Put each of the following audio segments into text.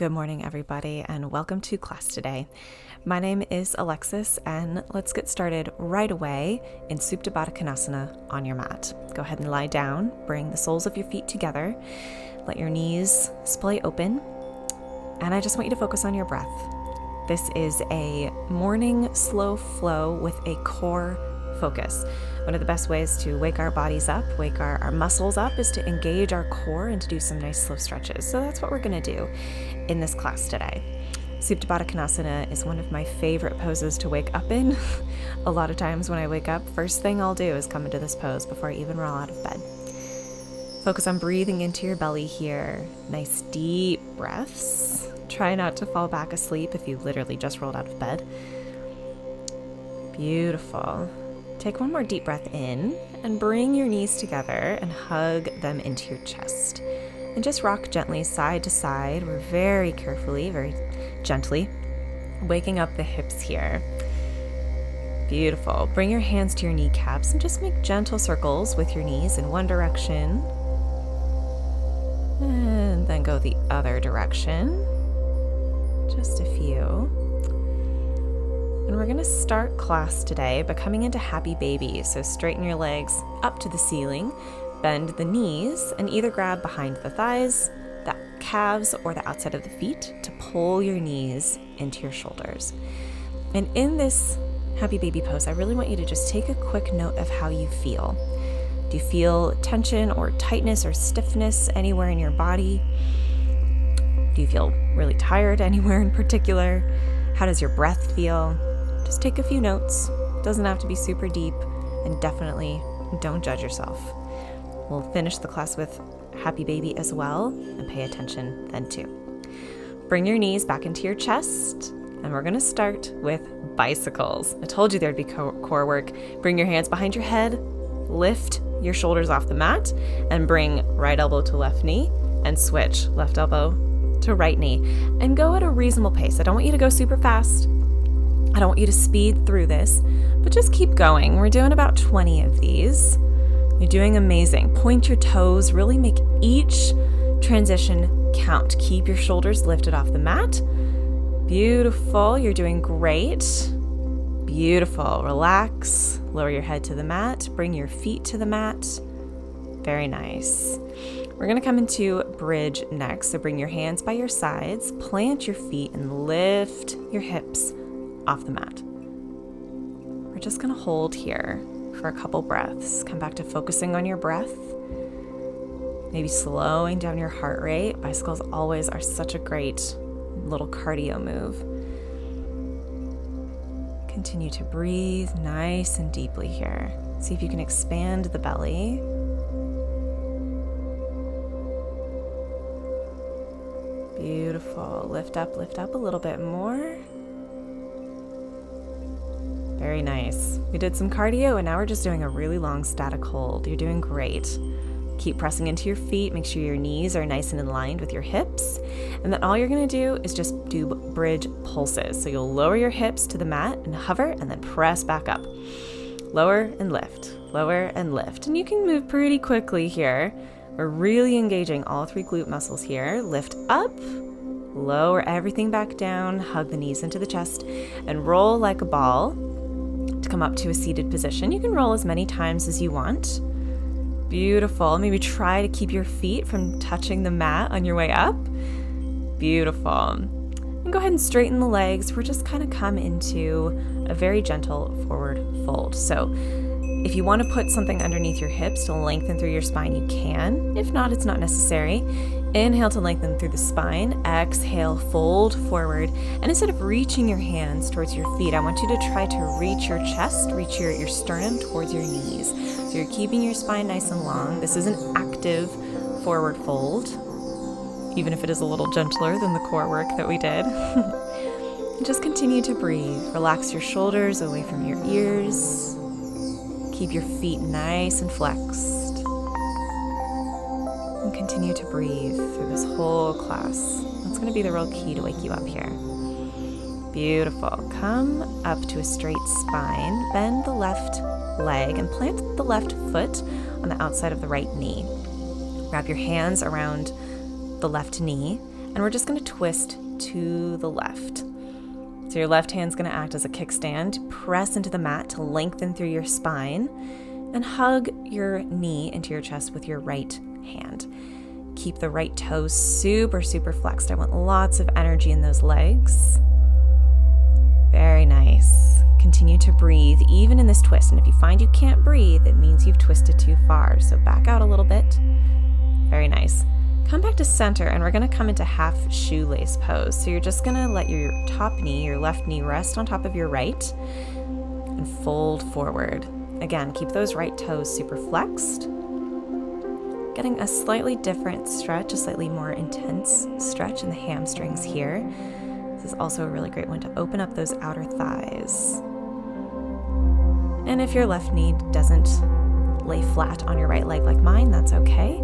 Good morning, everybody, and welcome to class today. My name is Alexis, and let's get started right away in Supta Baddha Konasana on your mat. Go ahead and lie down, bring the soles of your feet together, let your knees splay open, and I just want you to focus on your breath. This is a morning slow flow with a core focus. One of the best ways to wake our bodies up, wake our muscles up, is to engage our core and to do some nice slow stretches. So that's what we're going to do in this class today. Supta Baddha Konasana is one of my favorite poses to wake up in. A lot of times when I wake up, first thing I'll do is come into this pose before I even roll out of bed. Focus on breathing into your belly here. Nice deep breaths. Try not to fall back asleep if you literally just rolled out of bed. Beautiful. Take one more deep breath in and bring your knees together and hug them into your chest. And just rock gently side to side. We're very carefully, very gently waking up the hips here. Beautiful. Bring your hands to your kneecaps and just make gentle circles with your knees in one direction. And then go the other direction. Just a few. And we're going to start class today by coming into happy baby. So straighten your legs up to the ceiling, bend the knees, and either grab behind the thighs, the calves, or the outside of the feet to pull your knees into your shoulders. And in this happy baby pose, I really want you to just take a quick note of how you feel. Do you feel tension or tightness or stiffness anywhere in your body? Do you feel really tired anywhere in particular? How does your breath feel? Just take a few notes. It doesn't have to be super deep, and definitely don't judge yourself. We'll finish the class with happy baby as well, and pay attention then too. Bring your knees back into your chest, and we're going to start with bicycles. I told you there'd be core work. Bring your hands behind your head, lift your shoulders off the mat, and bring right elbow to left knee, and switch left elbow to right knee, and go at a reasonable pace. I don't want you to go super fast. I don't want you to speed through this, but just keep going. We're doing about 20 of these. You're doing amazing. Point your toes, really make each transition count. Keep your shoulders lifted off the mat. Beautiful, you're doing great. Beautiful, relax, lower your head to the mat, bring your feet to the mat. Very nice. We're going to come into bridge next, so bring your hands by your sides, plant your feet, and lift your hips off the mat. We're just going to hold here for a couple breaths. Come back to focusing on your breath, maybe slowing down your heart rate. Bicycles always are such a great little cardio move. Continue to breathe nice and deeply here. See if you can expand the belly. Beautiful. Lift up a little bit more. Very nice. We did some cardio and now we're just doing a really long static hold. You're doing great. Keep pressing into your feet. Make sure your knees are nice and aligned with your hips. And then all you're going to do is just do bridge pulses. So you'll lower your hips to the mat and hover and then press back up. Lower and lift. Lower and lift. And you can move pretty quickly here. We're really engaging all three glute muscles here. Lift up, lower everything back down, hug the knees into the chest, and roll like a ball to come up to a seated position. You can roll as many times as you want. Beautiful. Maybe try to keep your feet from touching the mat on your way up. Beautiful. And go ahead and straighten the legs. We're just kind of come into a very gentle forward fold. So if you want to put something underneath your hips to lengthen through your spine, you can. If not, it's not necessary. Inhale to lengthen through the spine. Exhale, fold forward. And instead of reaching your hands towards your feet, I want you to try to reach your chest, reach your sternum towards your knees. So you're keeping your spine nice and long. This is an active forward fold, even if it is a little gentler than the core work that we did. And just continue to breathe. Relax your shoulders away from your ears. Keep your feet nice and flexed. And continue to breathe through this whole class. That's going to be the real key to wake you up here. Beautiful. Come up to a straight spine. Bend the left leg and plant the left foot on the outside of the right knee. Wrap your hands around the left knee And we're just going to twist to the left. So your left hand's going to act as a kickstand. Press into the mat to lengthen through your spine and hug your knee into your chest with your right hand. Keep the right toes super, super flexed. I want lots of energy in those legs. Very nice. Continue to breathe even in this twist. And if you find you can't breathe, it means you've twisted too far. So back out a little bit. Very nice. Come back to center, and we're going to come into half shoelace pose. So you're just going to let your top knee, your left knee, rest on top of your right and fold forward. Again, keep those right toes super flexed. Getting a slightly different stretch, a slightly more intense stretch in the hamstrings here. This is also a really great one to open up those outer thighs. And if your left knee doesn't lay flat on your right leg like mine, that's okay.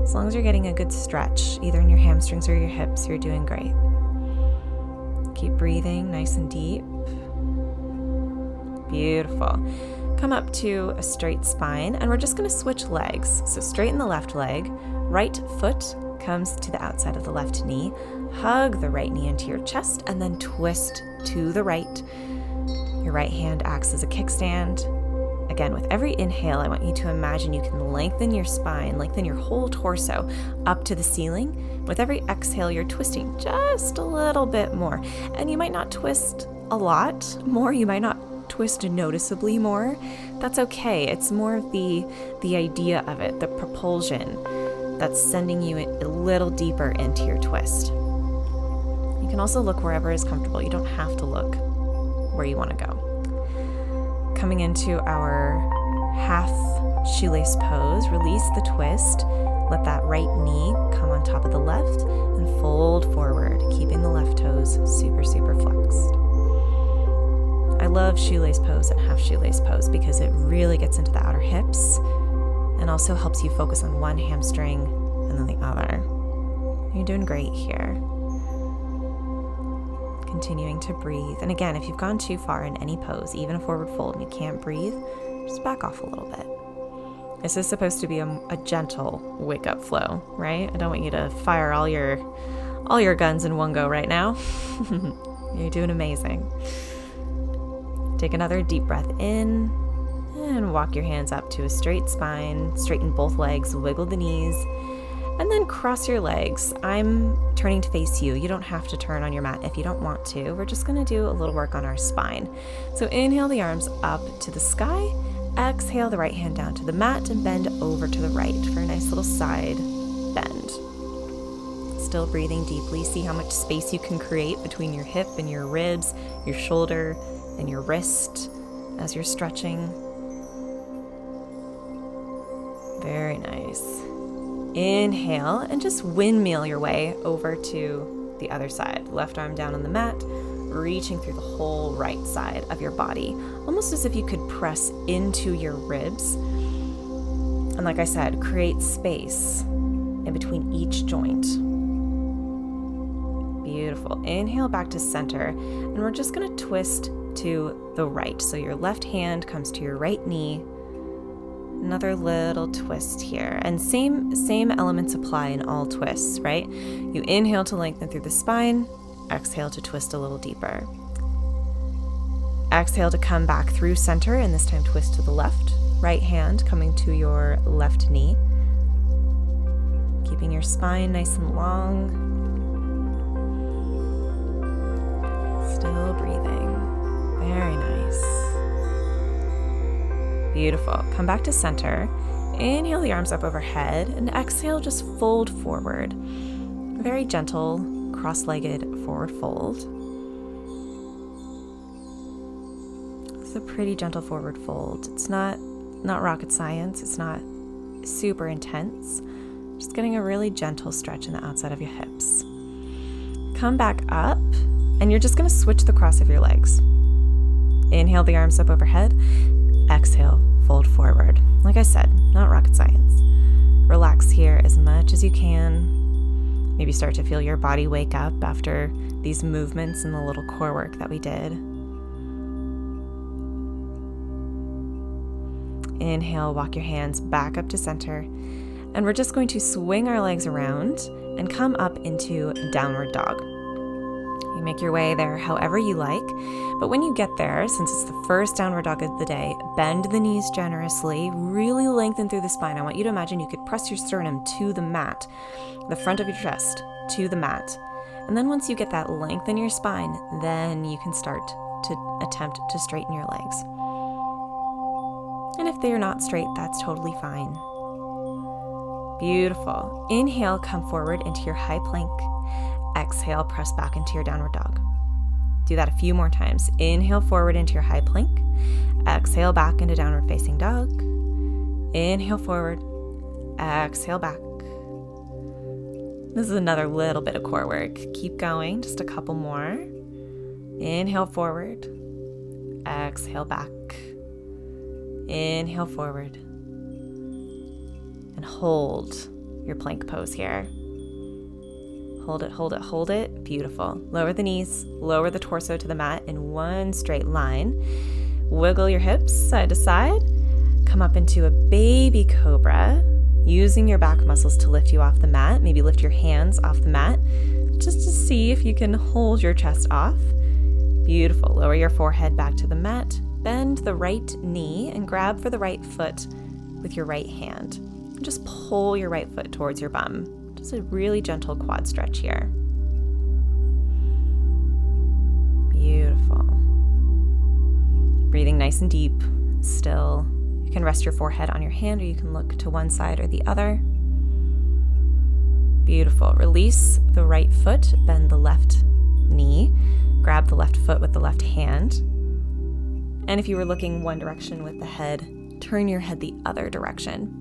As long as you're getting a good stretch, either in your hamstrings or your hips, you're doing great. Keep breathing nice and deep. Beautiful. Come up to a straight spine, and we're just going to switch legs. So straighten the left leg, right foot comes to the outside of the left knee, hug the right knee into your chest, and then twist to the right. Your right hand acts as a kickstand. Again, with every inhale, I want you to imagine you can lengthen your spine, lengthen your whole torso up to the ceiling. With every exhale, you're twisting just a little bit more. And you might not twist a lot more. You might not twist noticeably more. That's okay. It's more of the idea of it, the propulsion that's sending you a little deeper into your twist. You can also look wherever is comfortable. You don't have to look where you want to go. Coming into our half shoelace pose, release the twist. Let that right knee come on top of the left and fold forward, keeping the left toes super, super flexed. I love shoelace pose and half shoelace pose because it really gets into the outer hips and also helps you focus on one hamstring and then the other. You're doing great here. Continuing to breathe. And again, if you've gone too far in any pose, even a forward fold, and you can't breathe, just back off a little bit. This is supposed to be a gentle wake-up flow, right? I don't want you to fire all your guns in one go right now. You're doing amazing. Take another deep breath in and walk your hands up to a straight spine. Straighten both legs, wiggle the knees, and then cross your legs. I'm turning to face you. You don't have to turn on your mat if you don't want to. We're just going to do a little work on our spine. So inhale the arms up to the sky. Exhale the right hand down to the mat and bend over to the right for a nice little side bend. Still breathing deeply. See how much space you can create between your hip and your ribs, your shoulder and your wrist as you're stretching. Very nice. Inhale and just windmill your way over to the other side. Left arm down on the mat, reaching through the whole right side of your body, almost as if you could press into your ribs. And like I said, create space in between each joint. Beautiful. Inhale back to center, and we're just going to twist to the right. So your left hand comes to your right knee. Another little twist here. And same elements apply in all twists, right? You inhale to lengthen through the spine, exhale to twist a little deeper. Exhale to come back through center, and this time twist to the left. Right hand coming to your left knee. Keeping your spine nice and long. Still breathing. Very nice. Beautiful. Come back to center. Inhale the arms up overhead and exhale, just fold forward. Very gentle, cross-legged forward fold. It's a pretty gentle forward fold. It's not rocket science. It's not super intense. Just getting a really gentle stretch in the outside of your hips. Come back up, and you're just going to switch the cross of your legs. Inhale the arms up overhead. Exhale, fold forward. Like I said, not rocket science. Relax here as much as you can. Maybe start to feel your body wake up after these movements and the little core work that we did. Inhale, walk your hands back up to center. And we're just going to swing our legs around and come up into downward dog. You make your way there however you like, but when you get there, since it's the first downward dog of the day, bend the knees generously, really lengthen through the spine. I want you to imagine you could press your sternum to the mat, the front of your chest to the mat. And then once you get that length in your spine, then you can start to attempt to straighten your legs. And if they are not straight, that's totally fine. Beautiful. Inhale, come forward into your high plank. Exhale, press back into your downward dog. Do that a few more times. Inhale forward into your high plank. Exhale back into downward facing dog. Inhale forward. Exhale back. This is another little bit of core work. Keep going, just a couple more. Inhale forward. Exhale back. Inhale forward. And hold your plank pose here. Hold it, hold it, hold it. Beautiful. Lower the knees, lower the torso to the mat in one straight line. Wiggle your hips side to side. Come up into a baby cobra, using your back muscles to lift you off the mat. Maybe lift your hands off the mat just to see if you can hold your chest off. Beautiful. Lower your forehead back to the mat. Bend the right knee and grab for the right foot with your right hand. And just pull your right foot towards your bum. Just a really gentle quad stretch here. Beautiful. Breathing nice and deep, still. You can rest your forehead on your hand, or you can look to one side or the other. Beautiful. Release the right foot, bend the left knee, grab the left foot with the left hand. And if you were looking one direction with the head, turn your head the other direction,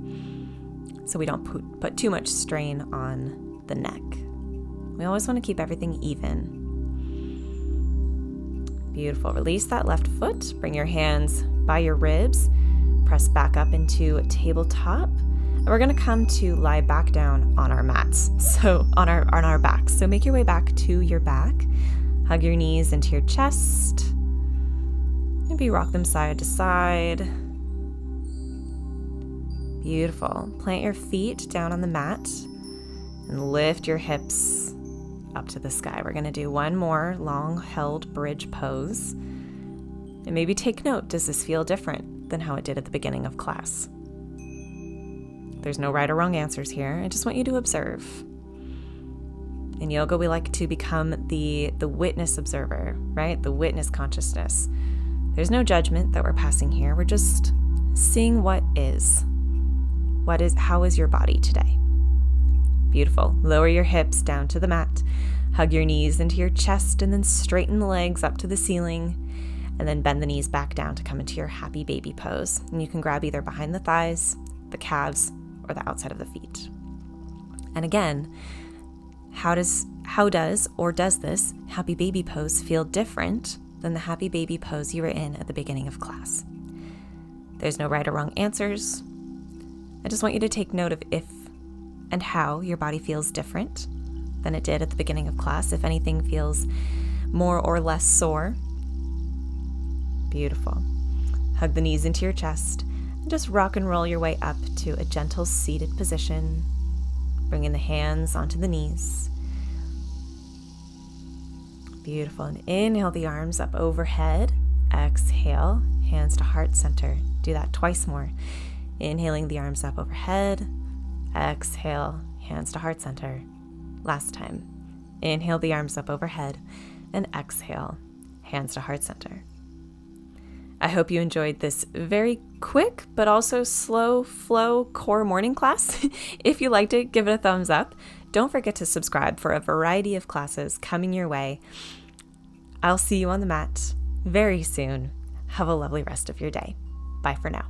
so we don't put too much strain on the neck. We always want to keep everything even. Beautiful. Release that left foot. Bring your hands by your ribs. Press back up into tabletop. And we're going to come to lie back down on our mats. So on our backs. So make your way back to your back. Hug your knees into your chest. Maybe rock them side to side. Beautiful. Plant your feet down on the mat and lift your hips up to the sky. We're going to do one more long held bridge pose. And maybe take note, does this feel different than how it did at the beginning of class? There's no right or wrong answers here. I just want you to observe. In yoga, we like to become the witness observer, right? The witness consciousness. There's no judgment that we're passing here. We're just seeing what is. How is your body today? Beautiful. Lower your hips down to the mat. Hug your knees into your chest and then straighten the legs up to the ceiling. And then bend the knees back down to come into your happy baby pose. And you can grab either behind the thighs, the calves, or the outside of the feet. And again, how does this happy baby pose feel different than the happy baby pose you were in at the beginning of class? There's no right or wrong answers. I just want you to take note of if and how your body feels different than it did at the beginning of class. If anything feels more or less sore. Beautiful. Hug the knees into your chest and just rock and roll your way up to a gentle seated position. Bringing the hands onto the knees. Beautiful. And inhale the arms up overhead. Exhale, hands to heart center. Do that twice more. Inhaling the arms up overhead. Exhale, hands to heart center. Last time. Inhale the arms up overhead. And exhale, hands to heart center. I hope you enjoyed this very quick but also slow flow core morning class. If you liked it, give it a thumbs up. Don't forget to subscribe for a variety of classes coming your way. I'll see you on the mat very soon. Have a lovely rest of your day. Bye for now.